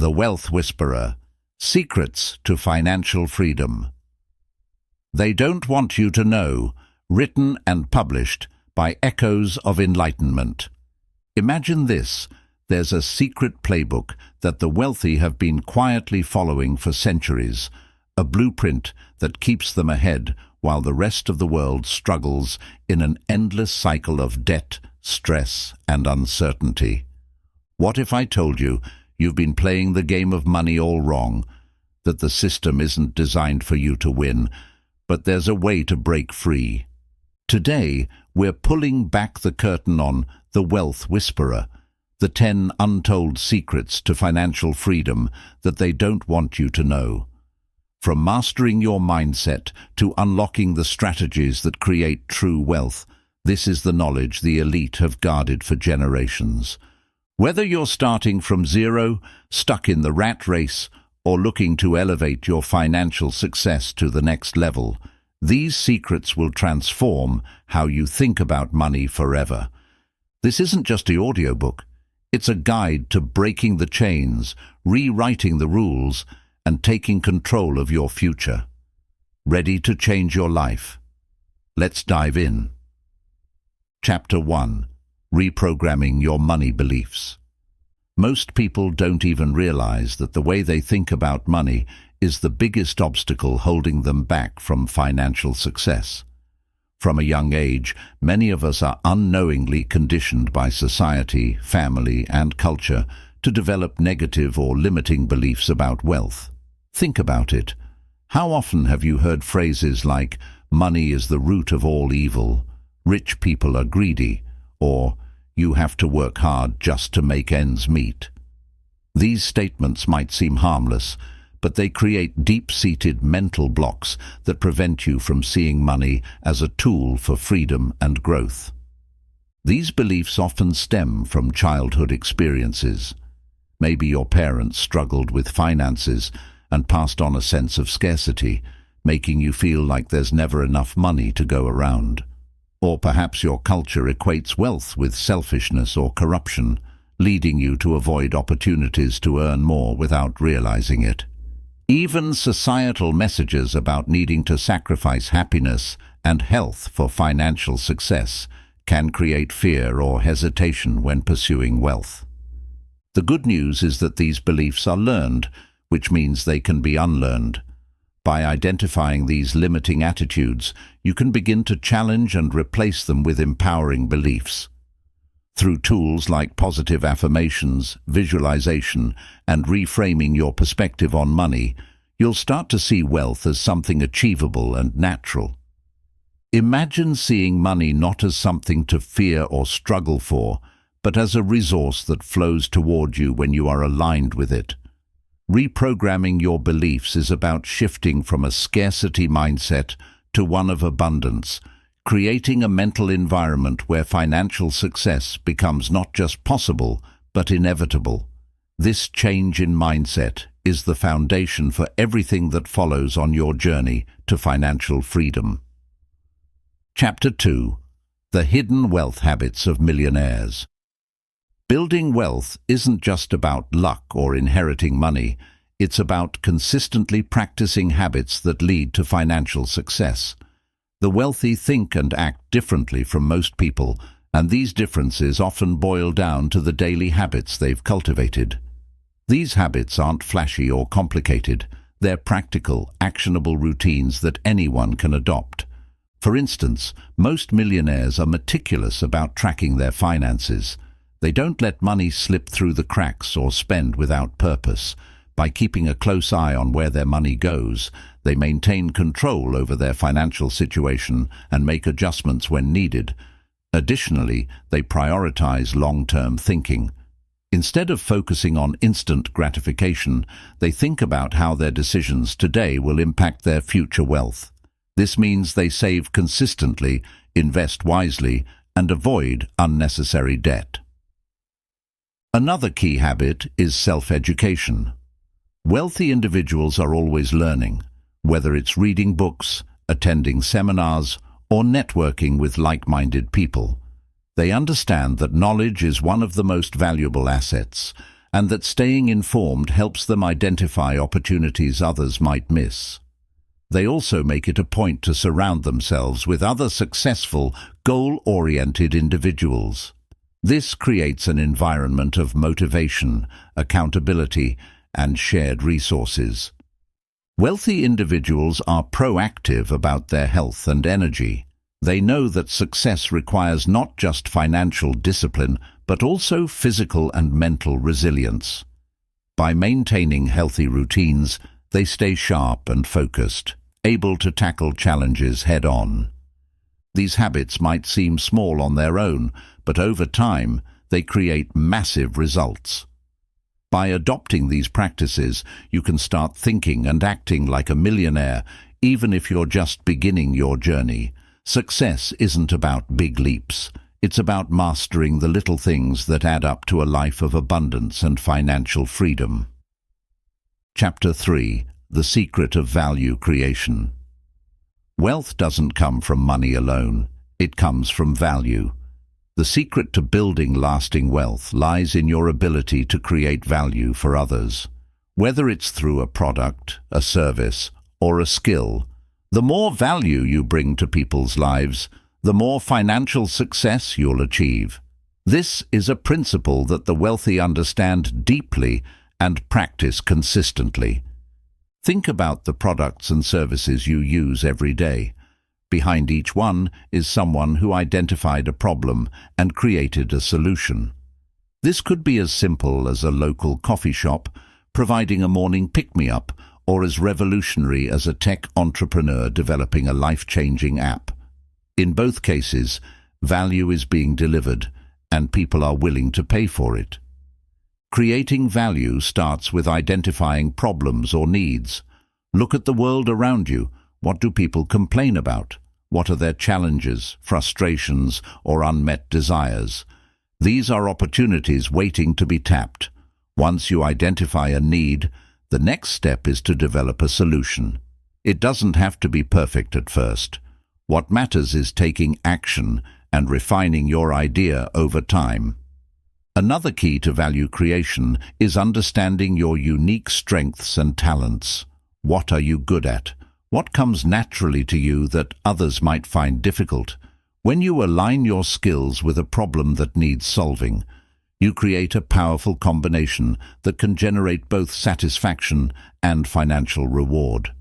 The Wealth Whisperer: Secrets to Financial Freedom. They Don't Want You to Know, written and published by Echoes of Enlightenment. Imagine this: there's a secret playbook that the wealthy have been quietly following for centuries, a blueprint that keeps them ahead while the rest of the world struggles in an endless cycle of debt, stress, and uncertainty. What if I told you you've been playing the game of money all wrong, that the system isn't designed for you to win, but there's a way to break free? Today, we're pulling back the curtain on The Wealth Whisperer, the 10 untold secrets to financial freedom that they don't want you to know. From mastering your mindset to unlocking the strategies that create true wealth, this is the knowledge the elite have guarded for generations. Whether you're starting from zero, stuck in the rat race, or looking to elevate your financial success to the next level, these secrets will transform how you think about money forever. This isn't just an audiobook. It's a guide to breaking the chains, rewriting the rules, and taking control of your future. Ready to change your life? Let's dive in. Chapter 1: Reprogramming Your Money Beliefs. Most people don't even realize that the way they think about money is the biggest obstacle holding them back from financial success. From a young age, many of us are unknowingly conditioned by society, family, and culture to develop negative or limiting beliefs about wealth. Think about it. How often have you heard phrases like, "Money is the root of all evil," "Rich people are greedy," or "You have to work hard just to make ends meet"? These statements might seem harmless, but they create deep-seated mental blocks that prevent you from seeing money as a tool for freedom and growth. These beliefs often stem from childhood experiences. Maybe your parents struggled with finances and passed on a sense of scarcity, making you feel like there's never enough money to go around. Or perhaps your culture equates wealth with selfishness or corruption, leading you to avoid opportunities to earn more without realizing it. Even societal messages about needing to sacrifice happiness and health for financial success can create fear or hesitation when pursuing wealth. The good news is that these beliefs are learned, which means they can be unlearned. By identifying these limiting attitudes, you can begin to challenge and replace them with empowering beliefs. Through tools like positive affirmations, visualization, and reframing your perspective on money, you'll start to see wealth as something achievable and natural. Imagine seeing money not as something to fear or struggle for, but as a resource that flows toward you when you are aligned with it. Reprogramming your beliefs is about shifting from a scarcity mindset to one of abundance, creating a mental environment where financial success becomes not just possible, but inevitable. This change in mindset is the foundation for everything that follows on your journey to financial freedom. Chapter 2: The Hidden Wealth Habits of Millionaires. Building wealth isn't just about luck or inheriting money. It's about consistently practicing habits that lead to financial success. The wealthy think and act differently from most people, and these differences often boil down to the daily habits they've cultivated. These habits aren't flashy or complicated. They're practical, actionable routines that anyone can adopt. For instance, most millionaires are meticulous about tracking their finances. They don't let money slip through the cracks or spend without purpose. By keeping a close eye on where their money goes, they maintain control over their financial situation and make adjustments when needed. Additionally, they prioritize long-term thinking. Instead of focusing on instant gratification, they think about how their decisions today will impact their future wealth. This means they save consistently, invest wisely, and avoid unnecessary debt. Another key habit is self-education. Wealthy individuals are always learning, whether it's reading books, attending seminars, or networking with like-minded people. They understand that knowledge is one of the most valuable assets, and that staying informed helps them identify opportunities others might miss. They also make it a point to surround themselves with other successful, goal-oriented individuals. This creates an environment of motivation, accountability, and shared resources. Wealthy individuals are proactive about their health and energy. They know that success requires not just financial discipline, but also physical and mental resilience. By maintaining healthy routines, they stay sharp and focused, able to tackle challenges head-on. These habits might seem small on their own, but over time, they create massive results. By adopting these practices, you can start thinking and acting like a millionaire, even if you're just beginning your journey. Success isn't about big leaps. It's about mastering the little things that add up to a life of abundance and financial freedom. Chapter 3. The Secret of Value Creation. Wealth doesn't come from money alone. It comes from value. The secret to building lasting wealth lies in your ability to create value for others. Whether it's through a product, a service, or a skill, the more value you bring to people's lives, the more financial success you'll achieve. This is a principle that the wealthy understand deeply and practice consistently. Think about the products and services you use every day. Behind each one is someone who identified a problem and created a solution. This could be as simple as a local coffee shop providing a morning pick-me-up, or as revolutionary as a tech entrepreneur developing a life-changing app. In both cases, value is being delivered, and people are willing to pay for it. Creating value starts with identifying problems or needs. Look at the world around you. What do people complain about? What are their challenges, frustrations, or unmet desires? These are opportunities waiting to be tapped. Once you identify a need, the next step is to develop a solution. It doesn't have to be perfect at first. What matters is taking action and refining your idea over time. Another key to value creation is understanding your unique strengths and talents. What are you good at? What comes naturally to you that others might find difficult? When you align your skills with a problem that needs solving, you create a powerful combination that can generate both satisfaction and financial reward.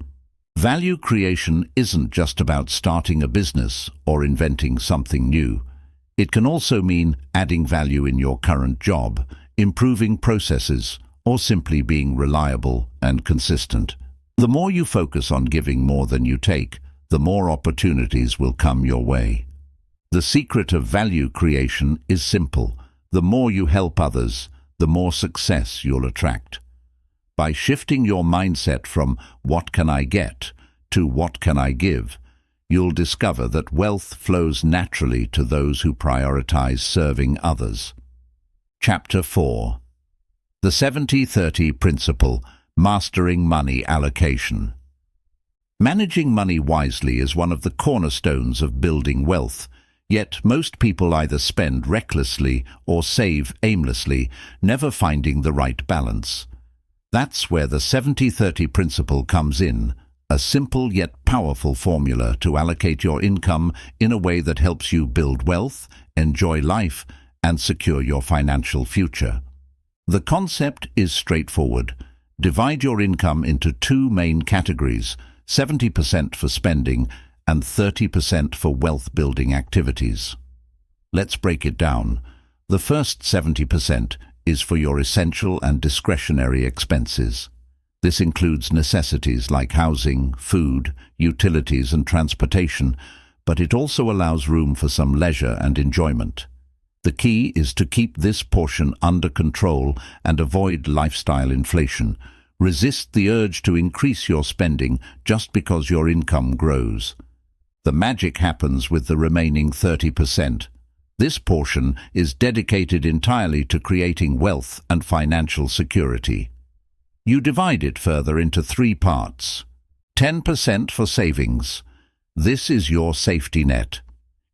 Value creation isn't just about starting a business or inventing something new. It can also mean adding value in your current job, improving processes, or simply being reliable and consistent. The more you focus on giving more than you take, the more opportunities will come your way. The secret of value creation is simple. The more you help others, the more success you'll attract. By shifting your mindset from "what can I get" to "what can I give," you'll discover that wealth flows naturally to those who prioritize serving others. Chapter 4. The 70-30 Principle. Mastering money allocation. Managing money wisely is one of the cornerstones of building wealth, yet most people either spend recklessly or save aimlessly, never finding the right balance. That's where the 70-30 principle comes in, a simple yet powerful formula to allocate your income in a way that helps you build wealth, enjoy life, and secure your financial future. The concept is straightforward. Divide your income into two main categories, 70% for spending and 30% for wealth-building activities. Let's break it down. The first 70% is for your essential and discretionary expenses. This includes necessities like housing, food, utilities, and transportation, but it also allows room for some leisure and enjoyment. The key is to keep this portion under control and avoid lifestyle inflation. Resist the urge to increase your spending just because your income grows. The magic happens with the remaining 30%. This portion is dedicated entirely to creating wealth and financial security. You divide it further into three parts. 10% for savings. This is your safety net.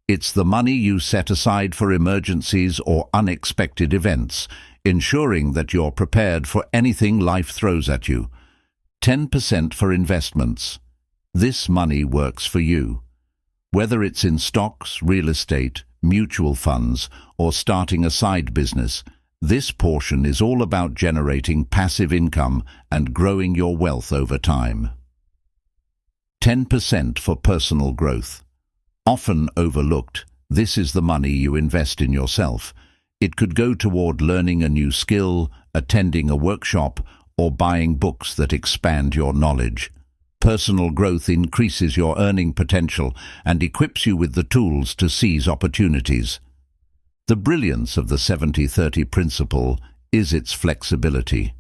It's the money you set aside for emergencies or unexpected events. ensuring that you're prepared for anything life throws at you. 10% for investments. This money works for you. Whether it's in stocks, real estate, mutual funds, or starting a side business, this portion is all about generating passive income and growing your wealth over time. 10% for personal growth. Often overlooked, this is the money you invest in yourself. It could go toward learning a new skill, attending a workshop, or buying books that expand your knowledge. Personal growth increases your earning potential and equips you with the tools to seize opportunities. The brilliance of the 70-30 principle is its flexibility.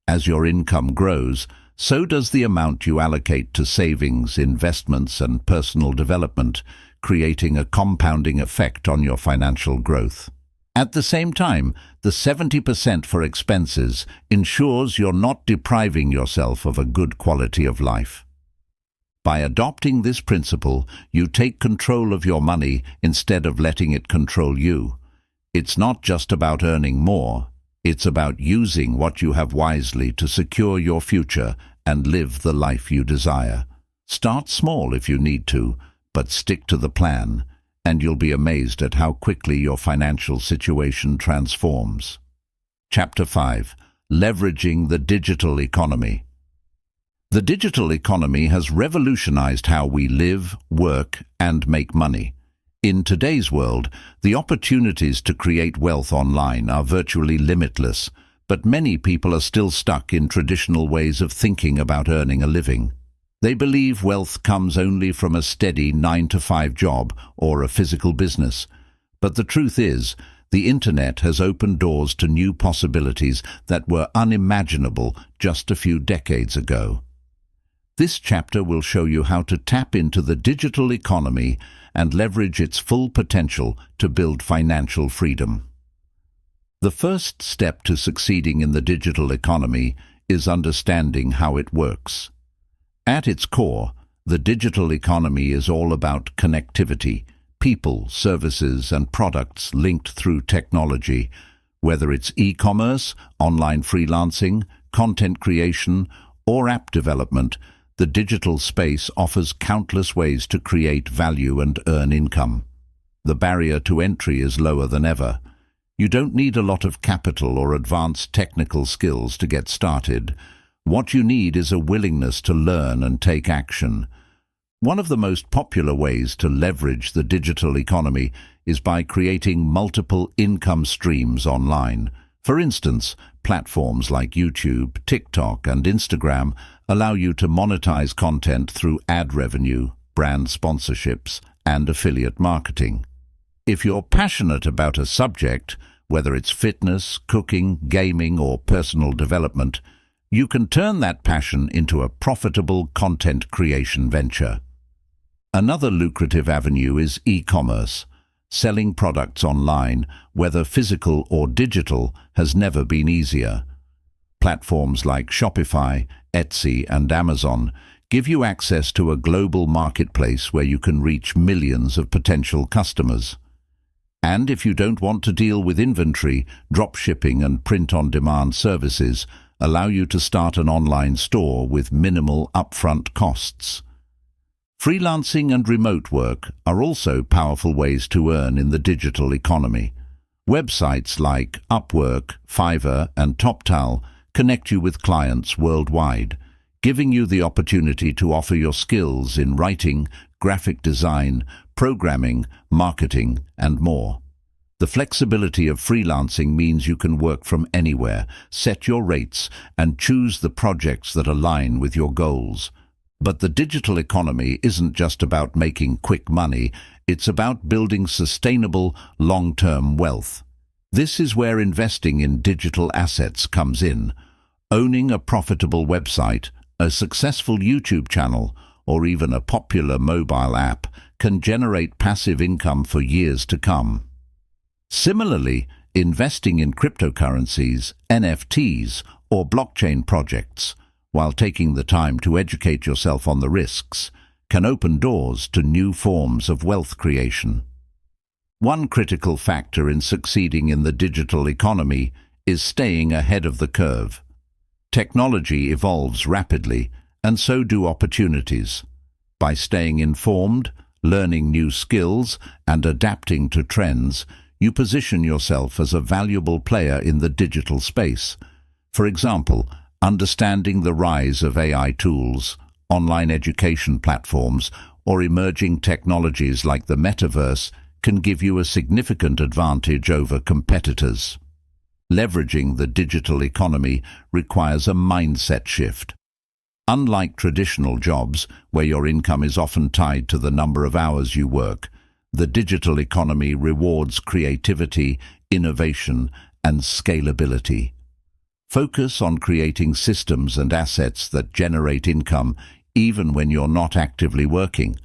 As your income grows, so does the amount you allocate to savings, investments, and personal development, creating a compounding effect on your financial growth. At the same time, the 70% for expenses ensures you're not depriving yourself of a good quality of life. By adopting this principle, you take control of your money instead of letting it control you. It's not just about earning more, it's about using what you have wisely to secure your future and live the life you desire. Start small if you need to, but stick to the plan, and you'll be amazed at how quickly your financial situation transforms. Chapter 5. Leveraging the digital economy. The digital economy has revolutionized how we live, work, and make money. In today's world, the opportunities to create wealth online are virtually limitless, but many people are still stuck in traditional ways of thinking about earning a living. They believe wealth comes only from a steady 9-to-5 job or a physical business. But the truth is, the internet has opened doors to new possibilities that were unimaginable just a few decades ago. This chapter will show you how to tap into the digital economy and leverage its full potential to build financial freedom. The first step to succeeding in the digital economy is understanding how it works. At its core, the digital economy is all about connectivity, people, services, and products linked through technology, whether it's e-commerce, online freelancing, content creation, or app development. The digital space offers countless ways to create value and earn income. The barrier to entry is lower than ever. You don't need a lot of capital or advanced technical skills to get started. What you need is a willingness to learn and take action. One of the most popular ways to leverage the digital economy is by creating multiple income streams online. For instance, platforms like YouTube, TikTok, and Instagram allow you to monetize content through ad revenue, brand sponsorships, and affiliate marketing. If you're passionate about a subject, whether it's fitness, cooking, gaming, or personal development, you can turn that passion into a profitable content creation venture. Another lucrative avenue is e-commerce. Selling products online, whether physical or digital, has never been easier. Platforms like Shopify, Etsy, and Amazon give you access to a global marketplace where you can reach millions of potential customers. And if you don't want to deal with inventory, dropshipping and print-on-demand services allow you to start an online store with minimal upfront costs. Freelancing and remote work are also powerful ways to earn in the digital economy. Websites like Upwork, Fiverr, and TopTal connect you with clients worldwide, giving you the opportunity to offer your skills in writing, graphic design, programming, marketing, and more. The flexibility of freelancing means you can work from anywhere, set your rates, and choose the projects that align with your goals. But the digital economy isn't just about making quick money, it's about building sustainable, long-term wealth. This is where investing in digital assets comes in. Owning a profitable website, a successful YouTube channel, or even a popular mobile app can generate passive income for years to come. Similarly, investing in cryptocurrencies, NFTs, or blockchain projects, while taking the time to educate yourself on the risks, can open doors to new forms of wealth creation. One critical factor in succeeding in the digital economy is staying ahead of the curve. Technology evolves rapidly, and so do opportunities. By staying informed, learning new skills, and adapting to trends, you position yourself as a valuable player in the digital space. For example, understanding the rise of AI tools, online education platforms, or emerging technologies like the metaverse can give you a significant advantage over competitors. Leveraging the digital economy requires a mindset shift. Unlike traditional jobs, where your income is often tied to the number of hours you work, the digital economy rewards creativity, innovation, and scalability. Focus on creating systems and assets that generate income even when you're not actively working.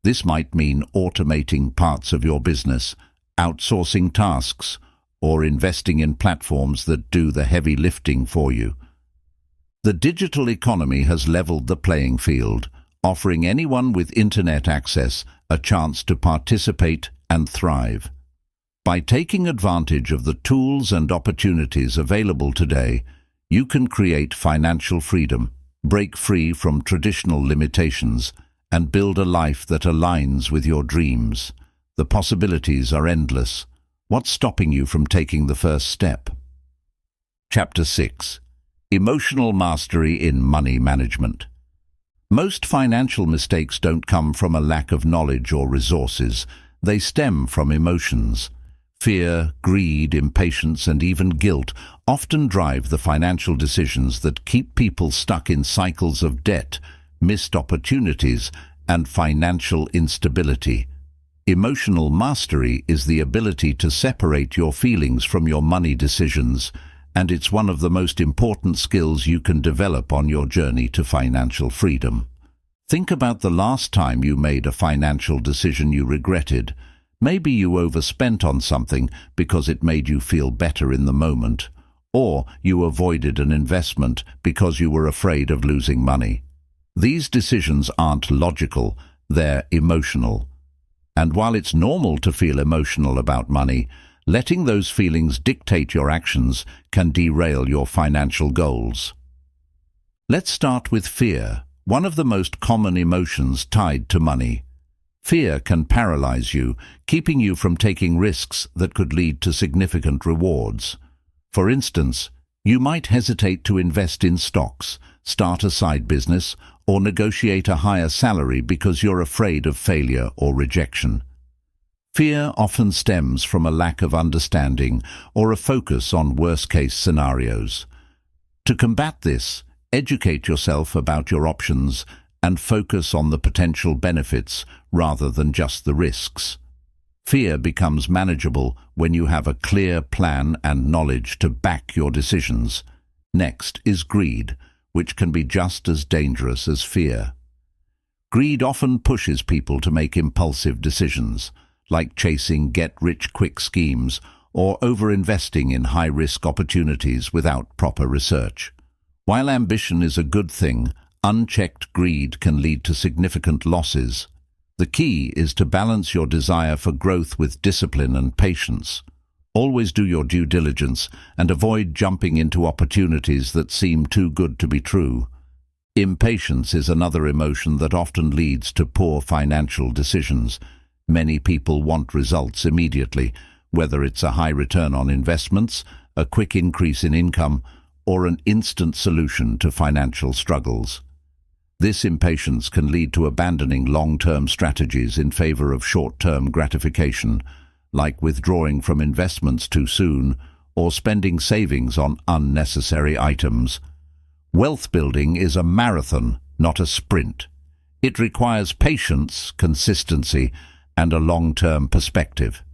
This might mean automating parts of your business, outsourcing tasks, or investing in platforms that do the heavy lifting for you. The digital economy has leveled the playing field, offering anyone with internet access a chance to participate and thrive. By taking advantage of the tools and opportunities available today, you can create financial freedom, break free from traditional limitations, and build a life that aligns with your dreams. The possibilities are endless. What's stopping you from taking the first step? Chapter 6. Emotional Mastery in Money Management. Most financial mistakes don't come from a lack of knowledge or resources. They stem from emotions. Fear, greed, impatience, and even guilt often drive the financial decisions that keep people stuck in cycles of debt, missed opportunities, and financial instability. Emotional mastery is the ability to separate your feelings from your money decisions, and it's one of the most important skills you can develop on your journey to financial freedom. Think about the last time you made a financial decision you regretted. Maybe you overspent on something because it made you feel better in the moment, or you avoided an investment because you were afraid of losing money. These decisions aren't logical, they're emotional. And while it's normal to feel emotional about money, letting those feelings dictate your actions can derail your financial goals. Let's start with fear, one of the most common emotions tied to money. Fear can paralyze you, keeping you from taking risks that could lead to significant rewards. For instance, you might hesitate to invest in stocks, start a side business, or negotiate a higher salary because you're afraid of failure or rejection. Fear often stems from a lack of understanding or a focus on worst-case scenarios. To combat this, educate yourself about your options and focus on the potential benefits rather than just the risks. Fear becomes manageable when you have a clear plan and knowledge to back your decisions. Next is greed, which can be just as dangerous as fear. Greed often pushes people to make impulsive decisions, like chasing get-rich-quick schemes or over-investing in high-risk opportunities without proper research. While ambition is a good thing, unchecked greed can lead to significant losses. The key is to balance your desire for growth with discipline and patience. Always do your due diligence and avoid jumping into opportunities that seem too good to be true. Impatience is another emotion that often leads to poor financial decisions. Many people want results immediately, whether it's a high return on investments, a quick increase in income, or an instant solution to financial struggles. This impatience can lead to abandoning long-term strategies in favor of short-term gratification, like withdrawing from investments too soon or spending savings on unnecessary items. Wealth building is a marathon, not a sprint. It requires patience, consistency, and a long-term perspective.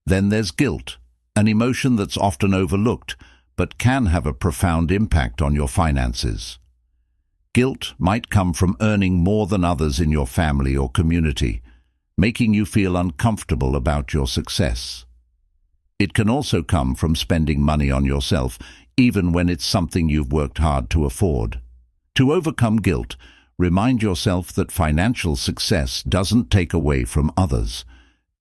Then there's guilt, an emotion that's often overlooked, but can have a profound impact on your finances. Guilt might come from earning more than others in your family or community, making you feel uncomfortable about your success. It can also come from spending money on yourself, even when it's something you've worked hard to afford. To overcome guilt, remind yourself that financial success doesn't take away from others.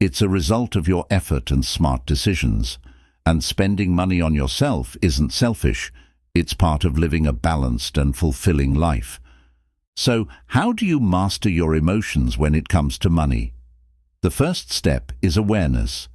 It's a result of your effort and smart decisions. And spending money on yourself isn't selfish. It's part of living a balanced and fulfilling life. So, how do you master your emotions when it comes to money? The first step is awareness.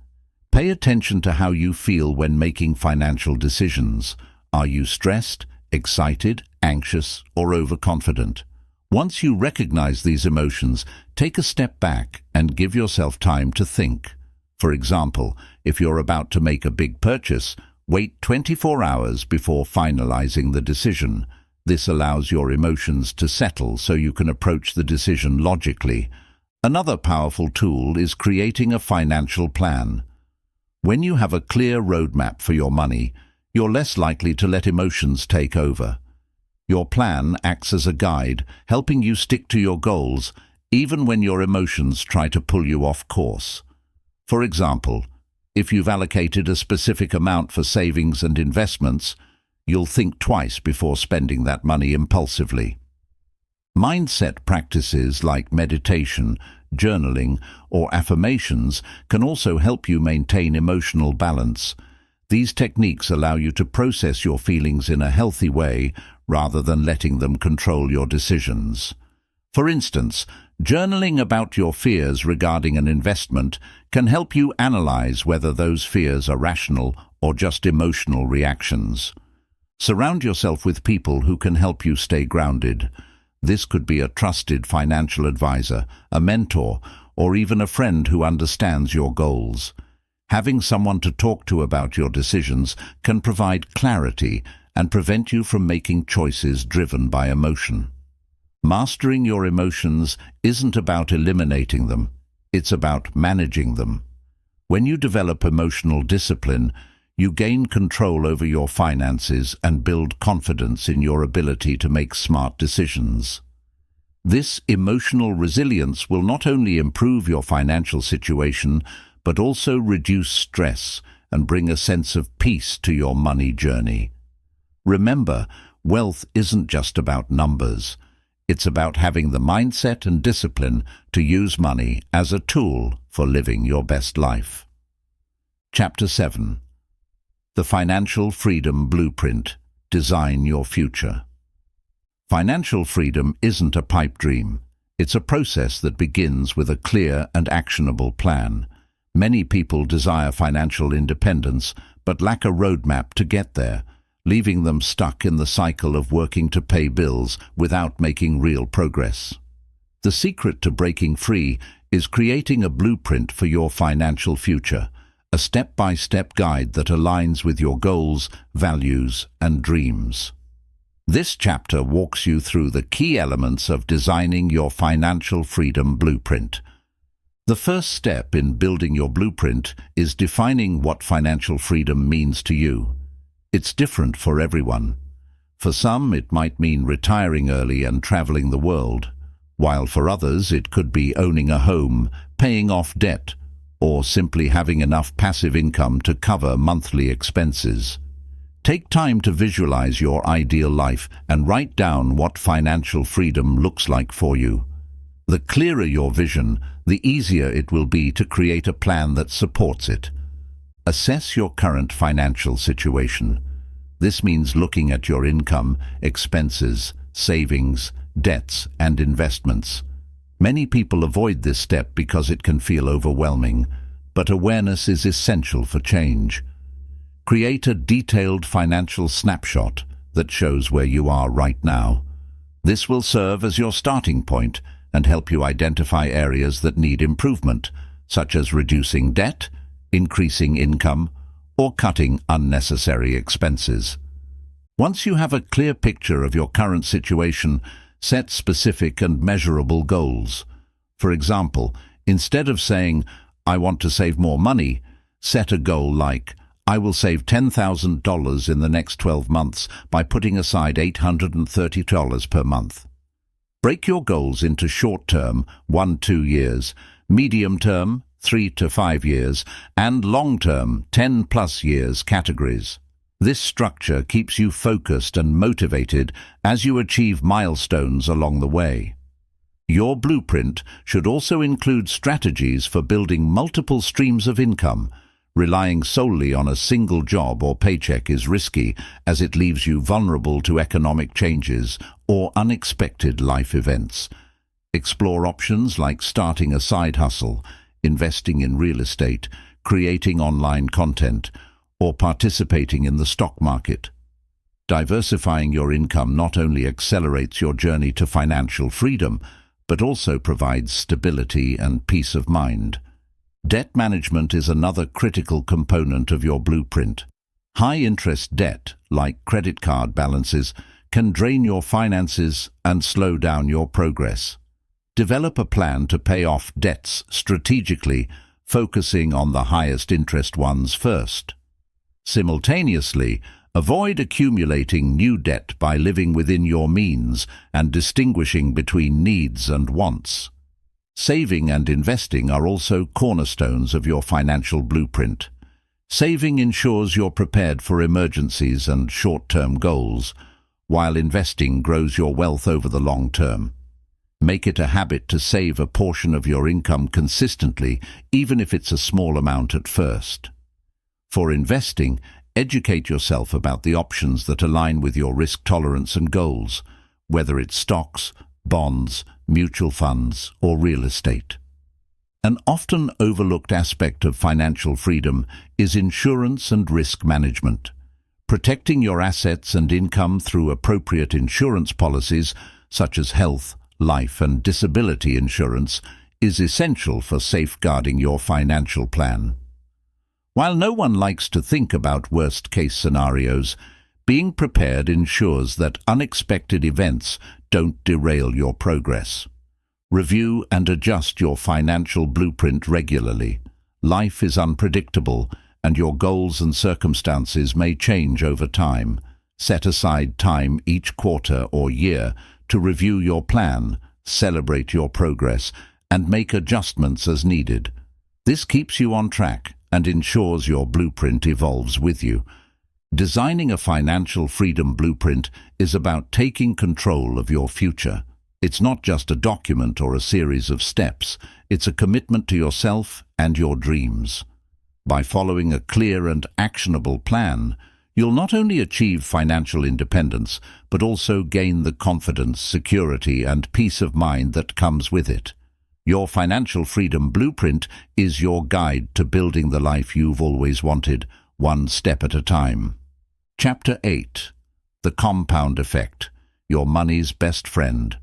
Pay attention to how you feel when making financial decisions. Are you stressed, excited, anxious, or overconfident? Once you recognize these emotions, take a step back and give yourself time to think. For example, if you're about to make a big purchase, wait 24 hours before finalizing the decision. This allows your emotions to settle so you can approach the decision logically. Another powerful tool is creating a financial plan. When you have a clear roadmap for your money, you're less likely to let emotions take over. Your plan acts as a guide, helping you stick to your goals, even when your emotions try to pull you off course. For example, if you've allocated a specific amount for savings and investments, you'll think twice before spending that money impulsively. Mindset practices like meditation, journaling, or affirmations can also help you maintain emotional balance. These techniques allow you to process your feelings in a healthy way rather than letting them control your decisions. For instance, journaling about your fears regarding an investment can help you analyze whether those fears are rational or just emotional reactions. Surround yourself with people who can help you stay grounded. This could be a trusted financial advisor, a mentor, or even a friend who understands your goals. Having someone to talk to about your decisions can provide clarity and prevent you from making choices driven by emotion. Mastering your emotions isn't about eliminating them, it's about managing them. When you develop emotional discipline, you gain control over your finances and build confidence in your ability to make smart decisions. This emotional resilience will not only improve your financial situation, but also reduce stress and bring a sense of peace to your money journey. Remember, wealth isn't just about numbers. It's about having the mindset and discipline to use money as a tool for living your best life. Chapter 7. The Financial Freedom Blueprint. Design your future. Financial freedom isn't a pipe dream. It's a process that begins with a clear and actionable plan. Many people desire financial independence but lack a roadmap to get there, leaving them stuck in the cycle of working to pay bills without making real progress. The secret to breaking free is creating a blueprint for your financial future, a step-by-step guide that aligns with your goals, values, and dreams. This chapter walks you through the key elements of designing your financial freedom blueprint. The first step in building your blueprint is defining what financial freedom means to you. It's different for everyone. For some, it might mean retiring early and traveling the world, while for others it could be owning a home, paying off debt, or simply having enough passive income to cover monthly expenses. Take time to visualize your ideal life and write down what financial freedom looks like for you. The clearer your vision, the easier it will be to create a plan that supports it. Assess your current financial situation. This means looking at your income, expenses, savings, debts, and investments. Many people avoid this step because it can feel overwhelming, but awareness is essential for change. Create a detailed financial snapshot that shows where you are right now. This will serve as your starting point and help you identify areas that need improvement, such as reducing debt, increasing income, or cutting unnecessary expenses. Once you have a clear picture of your current situation, set specific and measurable goals. For example, instead of saying, "I want to save more money," set a goal like, "I will save $10,000 in the next 12 months by putting aside $830 per month." Break your goals into short-term, 1-2 years, medium-term, 3 to 5 years, and long-term, 10+ years categories. This structure keeps you focused and motivated as you achieve milestones along the way. Your blueprint should also include strategies for building multiple streams of income. Relying solely on a single job or paycheck is risky, as it leaves you vulnerable to economic changes or unexpected life events. Explore options like starting a side hustle, investing in real estate, creating online content, or participating in the stock market. Diversifying your income not only accelerates your journey to financial freedom, but also provides stability and peace of mind. Debt management is another critical component of your blueprint. High-interest debt, like credit card balances, can drain your finances and slow down your progress. Develop a plan to pay off debts strategically, focusing on the highest interest ones first. Simultaneously, avoid accumulating new debt by living within your means and distinguishing between needs and wants. Saving and investing are also cornerstones of your financial blueprint. Saving ensures you're prepared for emergencies and short-term goals, while investing grows your wealth over the long term. Make it a habit to save a portion of your income consistently, even if it's a small amount at first. For investing, educate yourself about the options that align with your risk tolerance and goals, whether it's stocks, bonds, mutual funds, or real estate. An often overlooked aspect of financial freedom is insurance and risk management. Protecting your assets and income through appropriate insurance policies, such as health, life, and disability insurance, is essential for safeguarding your financial plan. While no one likes to think about worst-case scenarios, being prepared ensures that unexpected events don't derail your progress. Review and adjust your financial blueprint regularly. Life is unpredictable, and your goals and circumstances may change over time. Set aside time each quarter or year to review your plan, celebrate your progress, and make adjustments as needed. This keeps you on track and ensures your blueprint evolves with you. Designing a financial freedom blueprint is about taking control of your future. It's not just a document or a series of steps. It's a commitment to yourself and your dreams. By following a clear and actionable plan, you'll not only achieve financial independence, but also gain the confidence, security, and peace of mind that comes with it. Your financial freedom blueprint is your guide to building the life you've always wanted, one step at a time. Chapter 8. The Compound Effect, Your Money's Best Friend.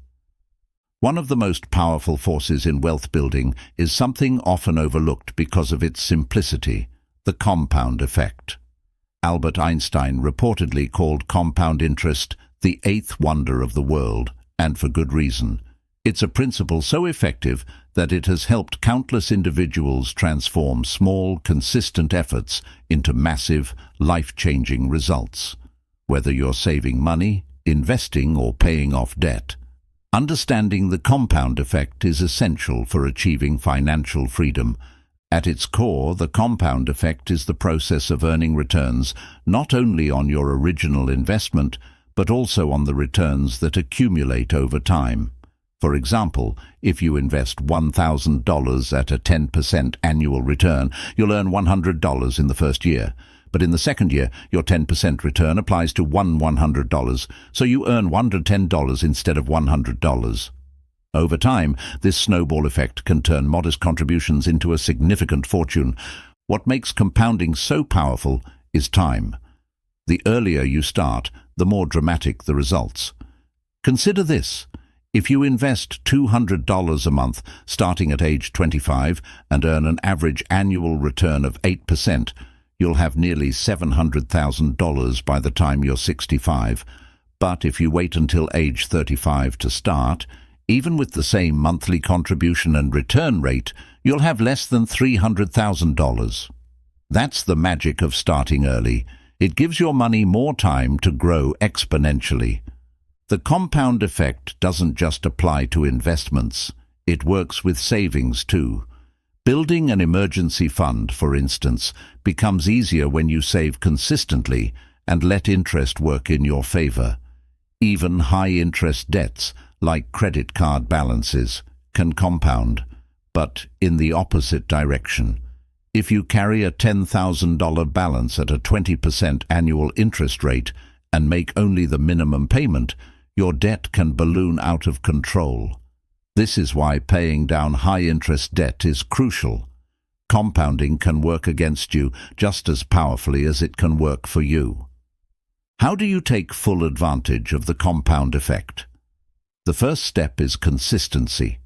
One of the most powerful forces in wealth building is something often overlooked because of its simplicity: the compound effect. Albert Einstein reportedly called compound interest the eighth wonder of the world, and for good reason. It's a principle so effective that it has helped countless individuals transform small, consistent efforts into massive, life-changing results. Whether you're saving money, investing, or paying off debt, understanding the compound effect is essential for achieving financial freedom. At its core, the compound effect is the process of earning returns not only on your original investment, but also on the returns that accumulate over time. For example, if you invest $1,000 at a 10% annual return, you'll earn $100 in the first year. But in the second year, your 10% return applies to $100, so you earn $110 instead of $100. Over time, this snowball effect can turn modest contributions into a significant fortune. What makes compounding so powerful is time. The earlier you start, the more dramatic the results. Consider this. If you invest $200 a month starting at age 25 and earn an average annual return of 8%, you'll have nearly $700,000 by the time you're 65. But if you wait until age 35 to start, even with the same monthly contribution and return rate, you'll have less than $300,000. That's the magic of starting early. It gives your money more time to grow exponentially. The compound effect doesn't just apply to investments. It works with savings too. Building an emergency fund, for instance, becomes easier when you save consistently and let interest work in your favor. Even high-interest debts, like credit card balances, can compound, but in the opposite direction. If you carry a $10,000 balance at a 20% annual interest rate and make only the minimum payment, your debt can balloon out of control. This is why paying down high-interest debt is crucial. Compounding can work against you just as powerfully as it can work for you. How do you take full advantage of the compound effect? The first step is consistency.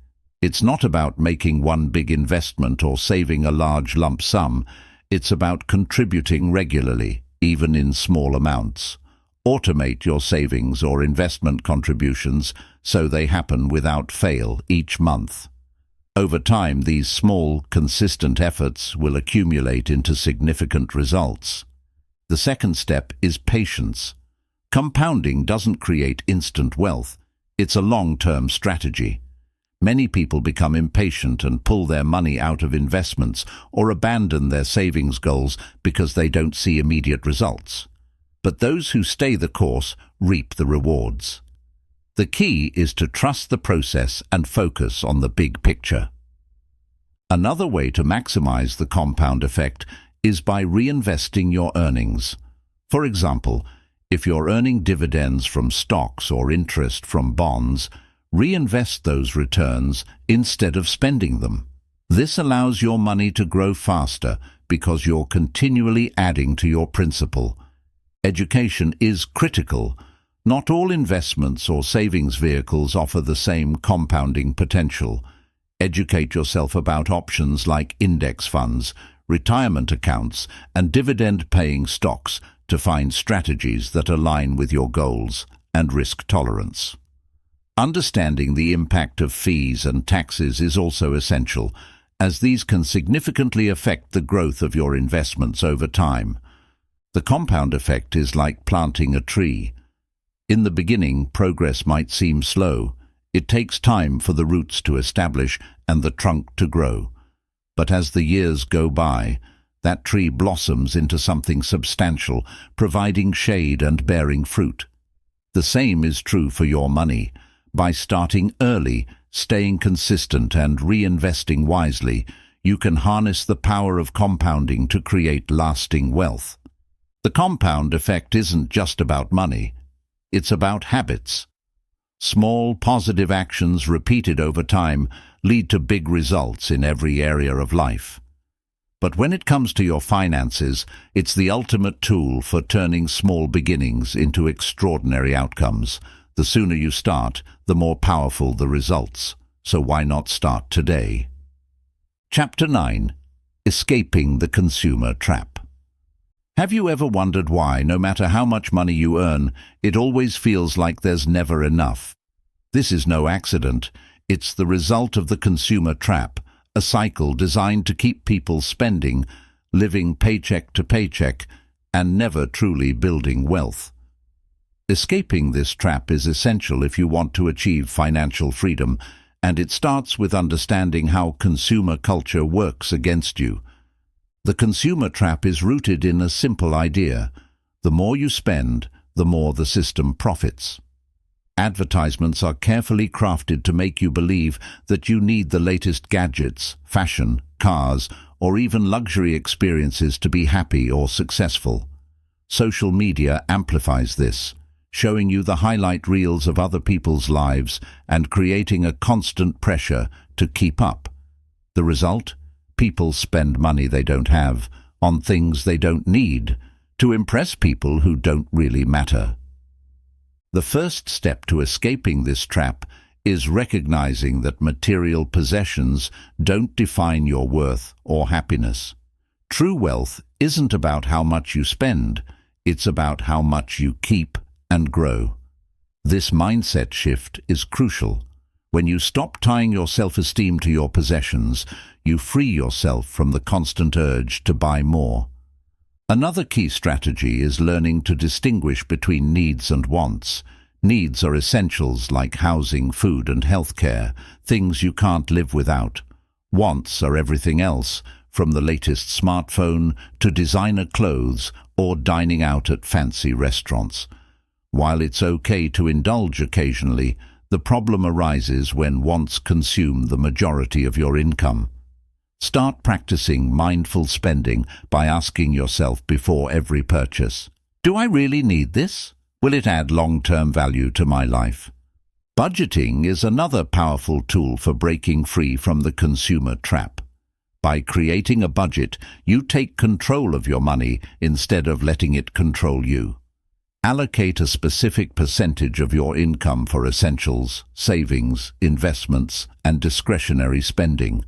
It's not about making one big investment or saving a large lump sum. It's about contributing regularly, even in small amounts. Automate your savings or investment contributions so they happen without fail each month. Over time, these small, consistent efforts will accumulate into significant results. The second step is patience. Compounding doesn't create instant wealth. It's a long-term strategy. Many people become impatient and pull their money out of investments or abandon their savings goals because they don't see immediate results. But those who stay the course reap the rewards. The key is to trust the process and focus on the big picture. Another way to maximize the compound effect is by reinvesting your earnings. For example, if you're earning dividends from stocks or interest from bonds, reinvest those returns instead of spending them. This allows your money to grow faster because you're continually adding to your principal. Education is critical. Not all investments or savings vehicles offer the same compounding potential. Educate yourself about options like index funds, retirement accounts, and dividend-paying stocks to find strategies that align with your goals and risk tolerance. Understanding the impact of fees and taxes is also essential, as these can significantly affect the growth of your investments over time. The compound effect is like planting a tree. In the beginning, progress might seem slow. It takes time for the roots to establish and the trunk to grow. But as the years go by, that tree blossoms into something substantial, providing shade and bearing fruit. The same is true for your money. By starting early, staying consistent and reinvesting wisely, you can harness the power of compounding to create lasting wealth. The compound effect isn't just about money. It's about habits. Small, positive actions repeated over time lead to big results in every area of life. But when it comes to your finances, it's the ultimate tool for turning small beginnings into extraordinary outcomes. The sooner you start, the more powerful the results. So why not start today? Chapter 9. Escaping the Consumer Trap. Have you ever wondered why, no matter how much money you earn, it always feels like there's never enough? This is no accident. It's the result of the consumer trap, a cycle designed to keep people spending, living paycheck to paycheck, and never truly building wealth. Escaping this trap is essential if you want to achieve financial freedom, and it starts with understanding how consumer culture works against you. The consumer trap is rooted in a simple idea. The more you spend, the more the system profits. Advertisements are carefully crafted to make you believe that you need the latest gadgets, fashion, cars, or even luxury experiences to be happy or successful. Social media amplifies this, showing you the highlight reels of other people's lives and creating a constant pressure to keep up. The result? People spend money they don't have on things they don't need to impress people who don't really matter. The first step to escaping this trap is recognizing that material possessions don't define your worth or happiness. True wealth isn't about how much you spend, it's about how much you keep and grow. This mindset shift is crucial. When you stop tying your self-esteem to your possessions, you free yourself from the constant urge to buy more. Another key strategy is learning to distinguish between needs and wants. Needs are essentials like housing, food, and healthcare, things you can't live without. Wants are everything else, from the latest smartphone to designer clothes or dining out at fancy restaurants. While it's okay to indulge occasionally, the problem arises when wants consume the majority of your income. Start practicing mindful spending by asking yourself before every purchase, do I really need this? Will it add long-term value to my life? Budgeting is another powerful tool for breaking free from the consumer trap. By creating a budget, you take control of your money instead of letting it control you. Allocate a specific percentage of your income for essentials, savings, investments, and discretionary spending.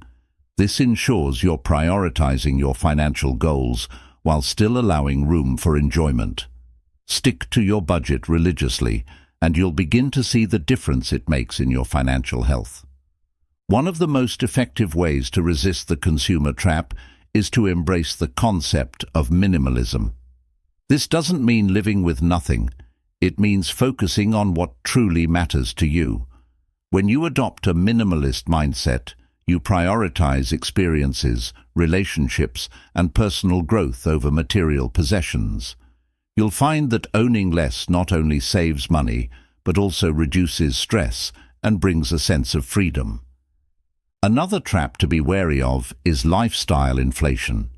This ensures you're prioritizing your financial goals while still allowing room for enjoyment. Stick to your budget religiously, and you'll begin to see the difference it makes in your financial health. One of the most effective ways to resist the consumer trap is to embrace the concept of minimalism. This doesn't mean living with nothing. It means focusing on what truly matters to you. When you adopt a minimalist mindset, you prioritize experiences, relationships, and personal growth over material possessions. You'll find that owning less not only saves money, but also reduces stress and brings a sense of freedom. Another trap to be wary of is lifestyle inflation.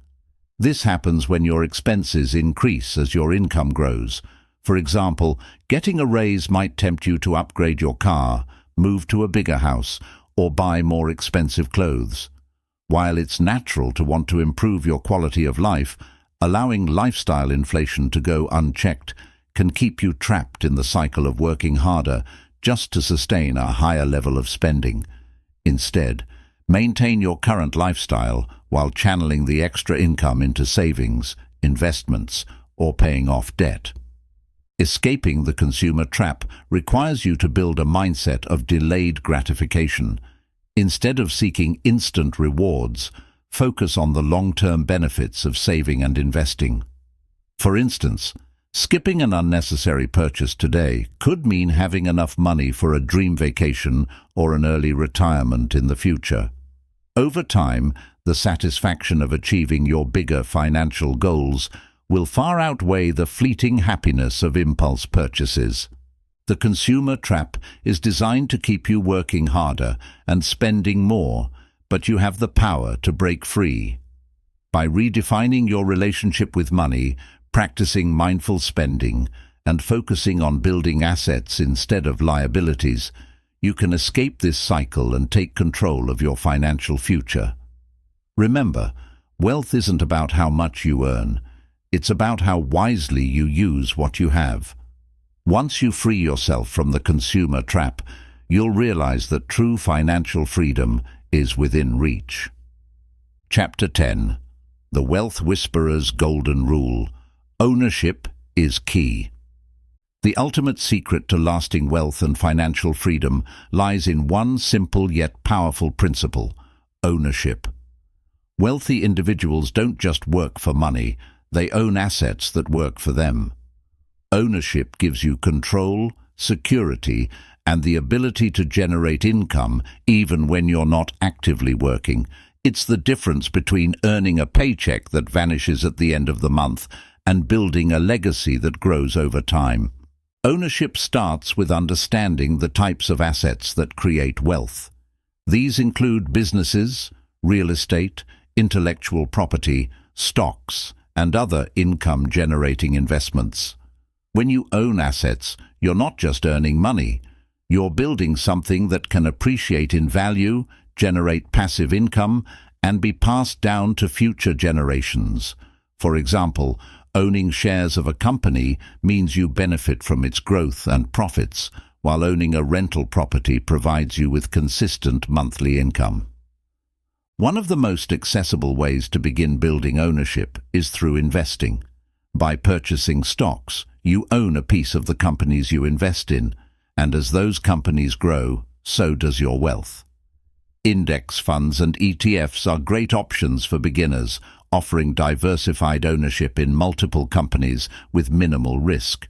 This happens when your expenses increase as your income grows. For example, getting a raise might tempt you to upgrade your car, move to a bigger house, or buy more expensive clothes. While it's natural to want to improve your quality of life, allowing lifestyle inflation to go unchecked can keep you trapped in the cycle of working harder just to sustain a higher level of spending. Instead, maintain your current lifestyle while channeling the extra income into savings, investments, or paying off debt. Escaping the consumer trap requires you to build a mindset of delayed gratification. Instead of seeking instant rewards, focus on the long-term benefits of saving and investing. For instance, skipping an unnecessary purchase today could mean having enough money for a dream vacation or an early retirement in the future. Over time, the satisfaction of achieving your bigger financial goals will far outweigh the fleeting happiness of impulse purchases. The consumer trap is designed to keep you working harder and spending more, but you have the power to break free. By redefining your relationship with money, practicing mindful spending, and focusing on building assets instead of liabilities, you can escape this cycle and take control of your financial future. Remember, wealth isn't about how much you earn. It's about how wisely you use what you have. Once you free yourself from the consumer trap, you'll realize that true financial freedom is within reach. Chapter 10. The Wealth Whisperer's Golden Rule. Ownership is key. The ultimate secret to lasting wealth and financial freedom lies in one simple yet powerful principle: ownership. Wealthy individuals don't just work for money, they own assets that work for them. Ownership gives you control, security, and the ability to generate income even when you're not actively working. It's the difference between earning a paycheck that vanishes at the end of the month and building a legacy that grows over time. Ownership starts with understanding the types of assets that create wealth. These include businesses, real estate, intellectual property, stocks, and other income-generating investments. When you own assets, you're not just earning money. You're building something that can appreciate in value, generate passive income, and be passed down to future generations. For example, owning shares of a company means you benefit from its growth and profits, while owning a rental property provides you with consistent monthly income. One of the most accessible ways to begin building ownership is through investing. By purchasing stocks, you own a piece of the companies you invest in, and as those companies grow, so does your wealth. Index funds and ETFs are great options for beginners, offering diversified ownership in multiple companies with minimal risk.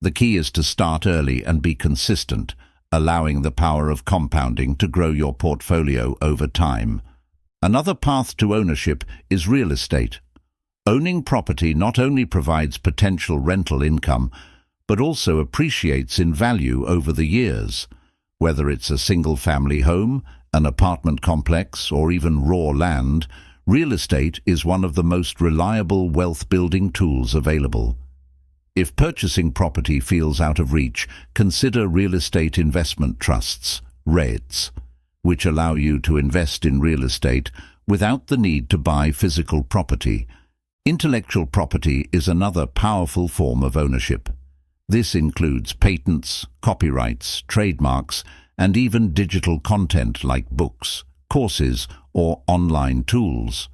The key is to start early and be consistent, allowing the power of compounding to grow your portfolio over time. Another path to ownership is real estate. Owning property not only provides potential rental income, but also appreciates in value over the years. Whether it's a single-family home, an apartment complex, or even raw land, real estate is one of the most reliable wealth-building tools available. If purchasing property feels out of reach, consider real estate investment trusts, REITs, which allow you to invest in real estate without the need to buy physical property. Intellectual property is another powerful form of ownership. This includes patents, copyrights, trademarks, and even digital content like books, courses, or online tools.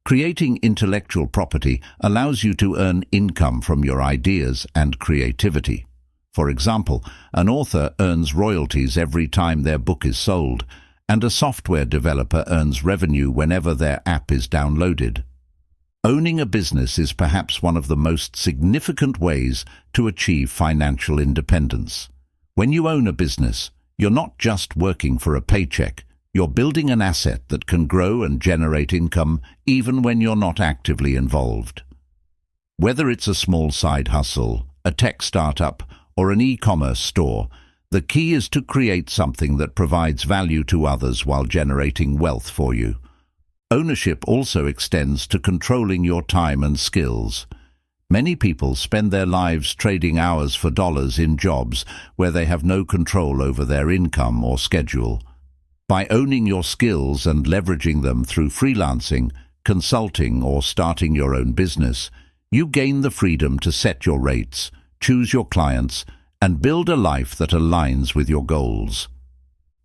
Creating intellectual property allows you to earn income from your ideas and creativity. For example, an author earns royalties every time their book is sold, and a software developer earns revenue whenever their app is downloaded. Owning a business is perhaps one of the most significant ways to achieve financial independence. When you own a business, you're not just working for a paycheck. You're building an asset that can grow and generate income even when you're not actively involved. Whether it's a small side hustle, a tech startup, or an e-commerce store, the key is to create something that provides value to others while generating wealth for you. Ownership also extends to controlling your time and skills. Many people spend their lives trading hours for dollars in jobs where they have no control over their income or schedule. By owning your skills and leveraging them through freelancing, consulting, or starting your own business, you gain the freedom to set your rates, choose your clients, and build a life that aligns with your goals.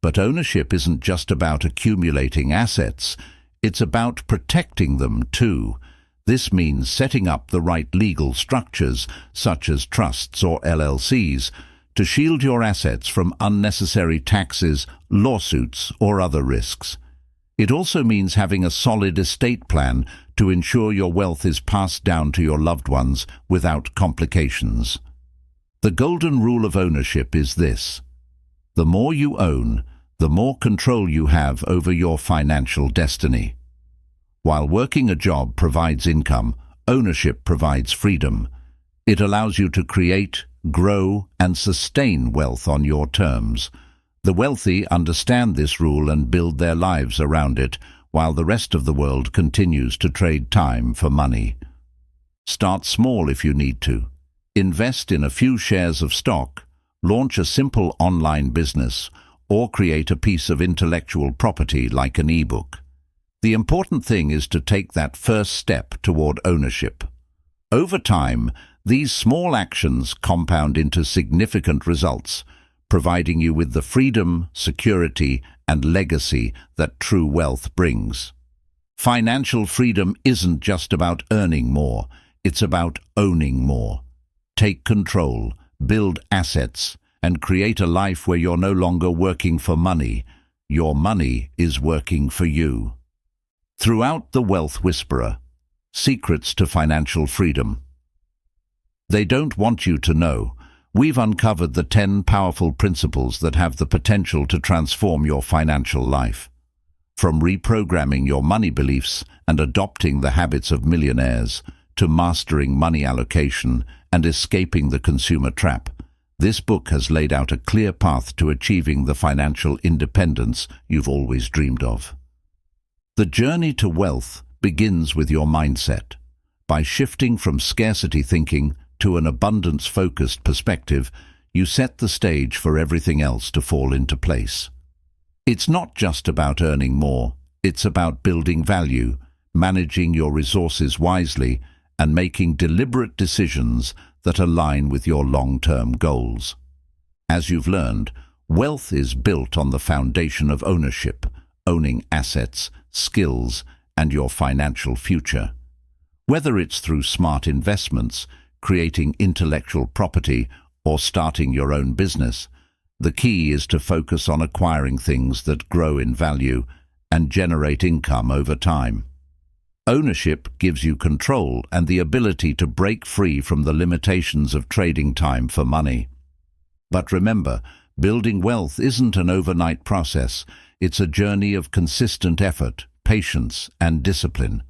But ownership isn't just about accumulating assets, it's about protecting them too. This means setting up the right legal structures, such as trusts or LLCs, to shield your assets from unnecessary taxes, lawsuits, or other risks. It also means having a solid estate plan to ensure your wealth is passed down to your loved ones without complications. The golden rule of ownership is this: the more you own, the more control you have over your financial destiny. While working a job provides income, ownership provides freedom. It allows you to create, grow, and sustain wealth on your terms. The wealthy understand this rule and build their lives around it, while the rest of the world continues to trade time for money. Start small if you need to. Invest in a few shares of stock, launch a simple online business, or create a piece of intellectual property like an e-book. The important thing is to take that first step toward ownership. Over time, these small actions compound into significant results, providing you with the freedom, security, and legacy that true wealth brings. Financial freedom isn't just about earning more, it's about owning more. Take control, build assets, and create a life where you're no longer working for money. Your money is working for you. Throughout The Wealth Whisperer, Secrets to Financial Freedom. They don't want you to know. We've uncovered the 10 powerful principles that have the potential to transform your financial life. From reprogramming your money beliefs and adopting the habits of millionaires, to mastering money allocation and escaping the consumer trap, this book has laid out a clear path to achieving the financial independence you've always dreamed of. The journey to wealth begins with your mindset. By shifting from scarcity thinking to an abundance-focused perspective, you set the stage for everything else to fall into place. It's not just about earning more, it's about building value, managing your resources wisely, and making deliberate decisions that align with your long-term goals. As you've learned, wealth is built on the foundation of ownership, owning assets, skills, and your financial future. Whether it's through smart investments, creating intellectual property, or starting your own business, the key is to focus on acquiring things that grow in value and generate income over time. Ownership gives you control and the ability to break free from the limitations of trading time for money. But remember, building wealth isn't an overnight process. It's a journey of consistent effort, patience, and discipline.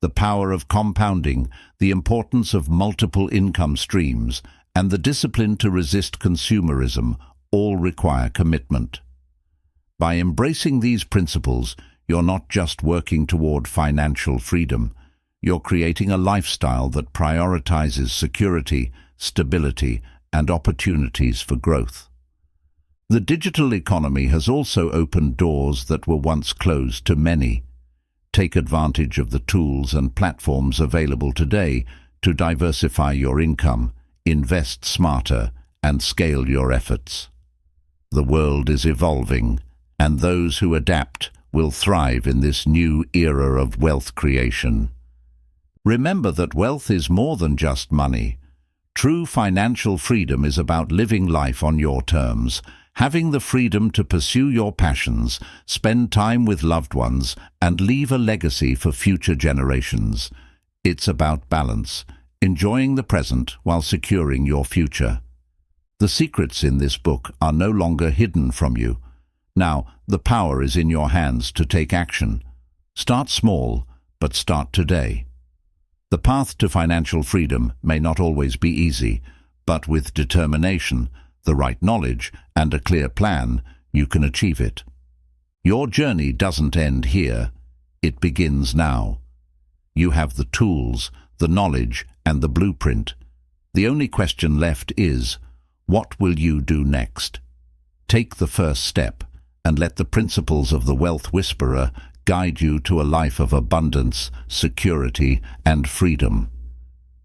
The power of compounding, the importance of multiple income streams, and the discipline to resist consumerism all require commitment. By embracing these principles, you're not just working toward financial freedom, you're creating a lifestyle that prioritizes security, stability, and opportunities for growth. The digital economy has also opened doors that were once closed to many. Take advantage of the tools and platforms available today to diversify your income, invest smarter, and scale your efforts. The world is evolving, and those who adapt will thrive in this new era of wealth creation. Remember that wealth is more than just money. True financial freedom is about living life on your terms, having the freedom to pursue your passions, spend time with loved ones, and leave a legacy for future generations. It's about balance, enjoying the present while securing your future. The secrets in this book are no longer hidden from you. Now, the power is in your hands to take action. Start small, but start today. The path to financial freedom may not always be easy, but with determination, the right knowledge, and a clear plan, you can achieve it. Your journey doesn't end here. It begins now. You have the tools, the knowledge, and the blueprint. The only question left is, what will you do next? Take the first step, and let the principles of the Wealth Whisperer guide you to a life of abundance, security, and freedom.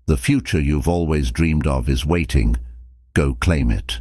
The future you've always dreamed of is waiting. Go claim it.